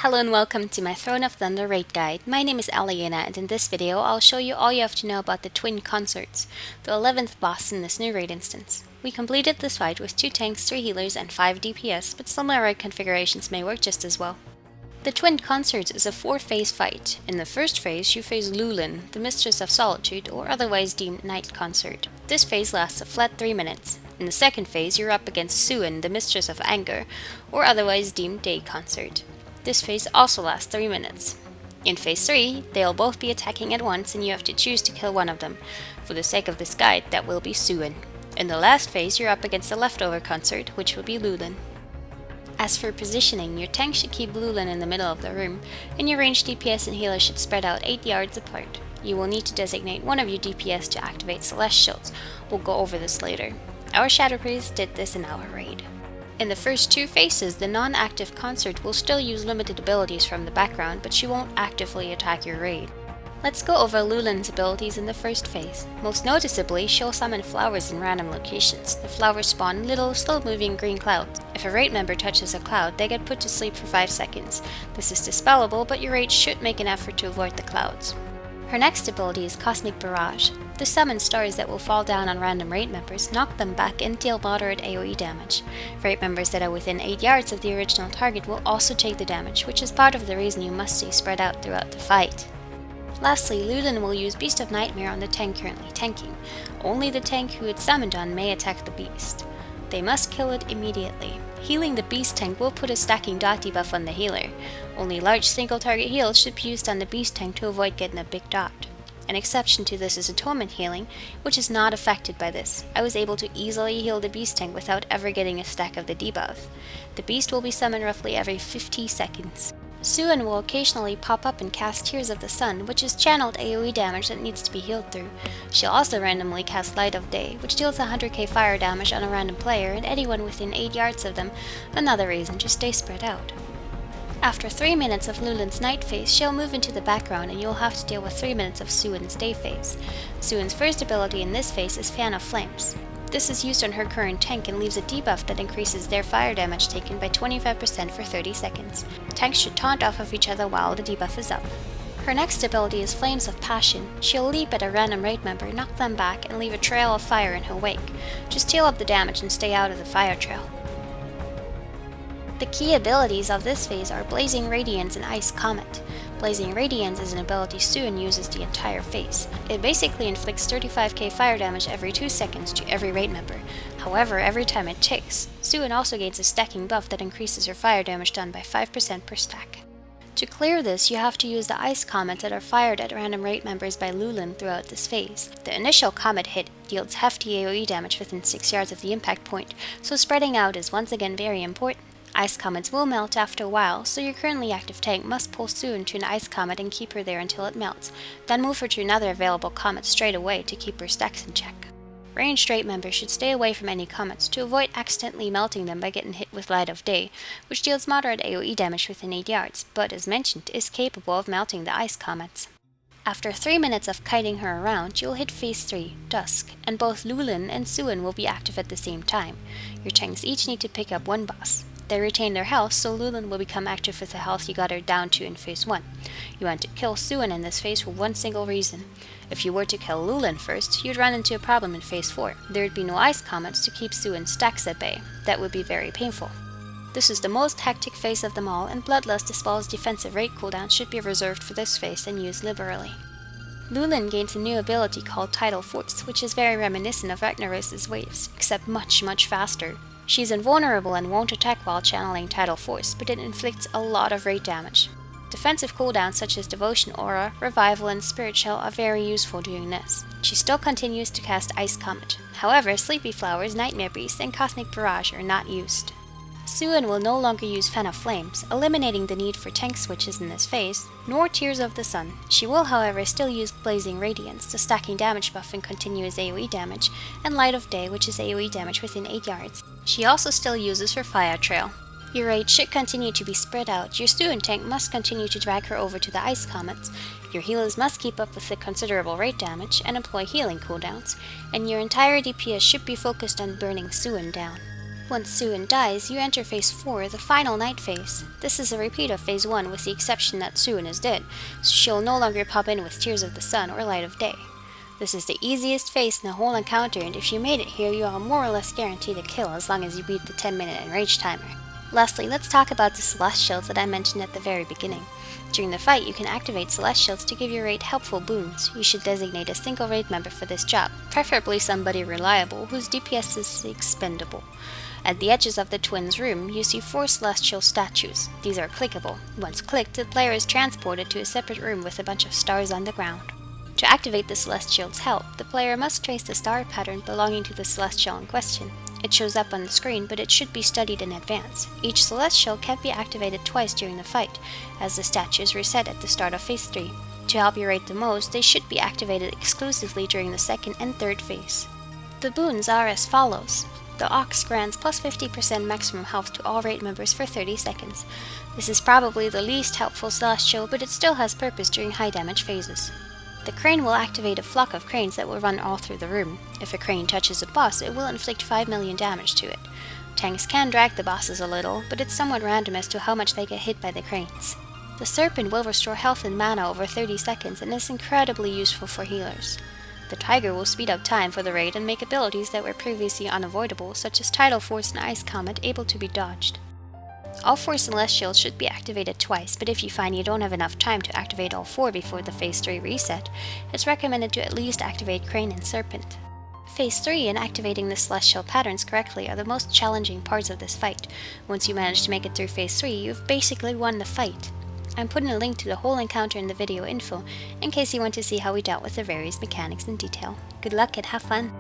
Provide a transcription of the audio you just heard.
Hello and welcome to my Throne of Thunder raid guide. My name is Aliena, and in this video I'll show you all you have to know about the twin Consorts, the 11th boss in this new raid instance. We completed this fight with 2 tanks, 3 healers, and 5 DPS, but similar raid configurations may work just as well. The twin Consorts is a 4-phase fight. In the first phase you face Lulan, the Mistress of Solitude, or otherwise deemed Night Consort. This phase lasts a flat 3 minutes. In the second phase you're up against Suan, the Mistress of Anger, or otherwise deemed Day Consort. This phase also lasts 3 minutes. In phase 3, they'll both be attacking at once and you have to choose to kill one of them. For the sake of this guide, that will be Suan. In the last phase, you're up against the leftover consort, which will be Lulan. As for positioning, your tank should keep Lulan in the middle of the room, and your ranged DPS and healer should spread out 8 yards apart. You will need to designate one of your DPS to activate Celestials. We'll go over this later. Our Shadow Priest did this in our raid. In the first 2 phases, the non-active consort will still use limited abilities from the background, but she won't actively attack your raid. Let's go over Lulan's abilities in the first phase. Most noticeably, she'll summon flowers in random locations. The flowers spawn little, slow-moving green clouds. If a raid member touches a cloud, they get put to sleep for 5 seconds. This is dispellable, but your raid should make an effort to avoid the clouds. Her next ability is Cosmic Barrage. This summons stars that will fall down on random raid members, knock them back, and deal moderate AoE damage. Raid members that are within 8 yards of the original target will also take the damage, which is part of the reason you must stay spread out throughout the fight. Lastly, Lulan will use Beast of Nightmare on the tank currently tanking. Only the tank who it's summoned on may attack the beast. They must kill it immediately. Healing the beast tank will put a stacking dot debuff on the healer. Only large single target heals should be used on the beast tank to avoid getting a big dot. An exception to this is atonement healing, which is not affected by this. I was able to easily heal the beast tank without ever getting a stack of the debuff. The beast will be summoned roughly every 50 seconds. Suan will occasionally pop up and cast Tears of the Sun, which is channeled AoE damage that needs to be healed through. She'll also randomly cast Light of Day, which deals 100k fire damage on a random player and anyone within 8 yards of them, another reason to stay spread out. After 3 minutes of Lulan's night phase, she'll move into the background and you'll have to deal with 3 minutes of Suan's day phase. Suan's first ability in this phase is Fan of Flames. This is used on her current tank and leaves a debuff that increases their fire damage taken by 25% for 30 seconds. Tanks should taunt off of each other while the debuff is up. Her next ability is Flames of Passion. She'll leap at a random raid member, knock them back, and leave a trail of fire in her wake. Just tail up the damage and stay out of the fire trail. The key abilities of this phase are Blazing Radiance and Ice Comet. Blazing Radiance is an ability Suan uses the entire phase. It basically inflicts 35k fire damage every 2 seconds to every raid member. However, every time it ticks, Suan also gains a stacking buff that increases her fire damage done by 5% per stack. To clear this, you have to use the Ice Comets that are fired at random raid members by Lulan throughout this phase. The initial comet hit deals hefty AoE damage within 6 yards of the impact point, so spreading out is once again very important. Ice Comets will melt after a while, so your currently active tank must pull Suan to an Ice Comet and keep her there until it melts, then move her to another available comet straight away to keep her stacks in check. Ranged raid members should stay away from any comets to avoid accidentally melting them by getting hit with Light of Day, which deals moderate AoE damage within 8 yards, but as mentioned, is capable of melting the Ice Comets. After 3 minutes of kiting her around, you'll hit phase 3, Dusk, and both Lulan and Suan will be active at the same time. Your tanks each need to pick up 1 boss. They retain their health, so Lulan will become active with the health you got her down to in phase 1. You want to kill Suan in this phase for one single reason. If you were to kill Lulan first, you'd run into a problem in phase 4. There would be no Ice Comets to keep Suan's stacks at bay. That would be very painful. This is the most hectic phase of them all, and Bloodlust as well as defensive raid cooldowns should be reserved for this phase and used liberally. Lulan gains a new ability called Tidal Force, which is very reminiscent of Ragnaros' waves, except much faster. She's invulnerable and won't attack while channeling Tidal Force, but it inflicts a lot of raid damage. Defensive cooldowns such as Devotion Aura, Revival, and Spirit Shell are very useful doing this. She still continues to cast Ice Comet. However, Sleepy Flowers, Nightmare Beast, and Cosmic Barrage are not used. Suan will no longer use Fan of Flames, eliminating the need for tank switches in this phase, nor Tears of the Sun. She will, however, still use Blazing Radiance, the stacking damage buff and continuous AoE damage, and Light of Day, which is AoE damage within 8 yards. She also still uses her Fire Trail. Your raid should continue to be spread out. Your Suan tank must continue to drag her over to the Ice Comets. Your healers must keep up with the considerable raid damage and employ healing cooldowns, and your entire DPS should be focused on burning Suan down. Once Suin dies, you enter Phase 4, the final night phase. This is a repeat of Phase 1 with the exception that Suin is dead, so she'll no longer pop in with Tears of the Sun or Light of Day. This is the easiest phase in the whole encounter, and if you made it here, you are more or less guaranteed a kill as long as you beat the 10-minute enrage timer. Lastly, let's talk about the Celestials that I mentioned at the very beginning. During the fight, you can activate Celestials to give your raid helpful boons. You should designate a single raid member for this job, preferably somebody reliable whose DPS is expendable. At the edges of the twins' room, you see 4 Celestial statues. These are clickable. Once clicked, the player is transported to a separate room with a bunch of stars on the ground. To activate the Celestial's help, the player must trace the star pattern belonging to the Celestial in question. It shows up on the screen, but it should be studied in advance. Each Celestial can be activated twice during the fight, as the statues reset at the start of Phase 3. To help you rate the most, they should be activated exclusively during the second and third phase. The boons are as follows. The Ox grants plus 50% maximum health to all raid members for 30 seconds. This is probably the least helpful Celestial, but it still has purpose during high damage phases. The Crane will activate a flock of cranes that will run all through the room. If a crane touches a boss, it will inflict 5 million damage to it. Tanks can drag the bosses a little, but it's somewhat random as to how much they get hit by the cranes. The Serpent will restore health and mana over 30 seconds and is incredibly useful for healers. The Tiger will speed up time for the raid and make abilities that were previously unavoidable, such as Tidal Force and Ice Comet, able to be dodged. All 4 Celestials should be activated twice, but if you find you don't have enough time to activate all 4 before the Phase 3 reset, it's recommended to at least activate Crane and Serpent. Phase 3 and activating the Celestial patterns correctly are the most challenging parts of this fight. Once you manage to make it through Phase 3, you've basically won the fight. I'm putting a link to the whole encounter in the video info in case you want to see how we dealt with the various mechanics in detail. Good luck and have fun!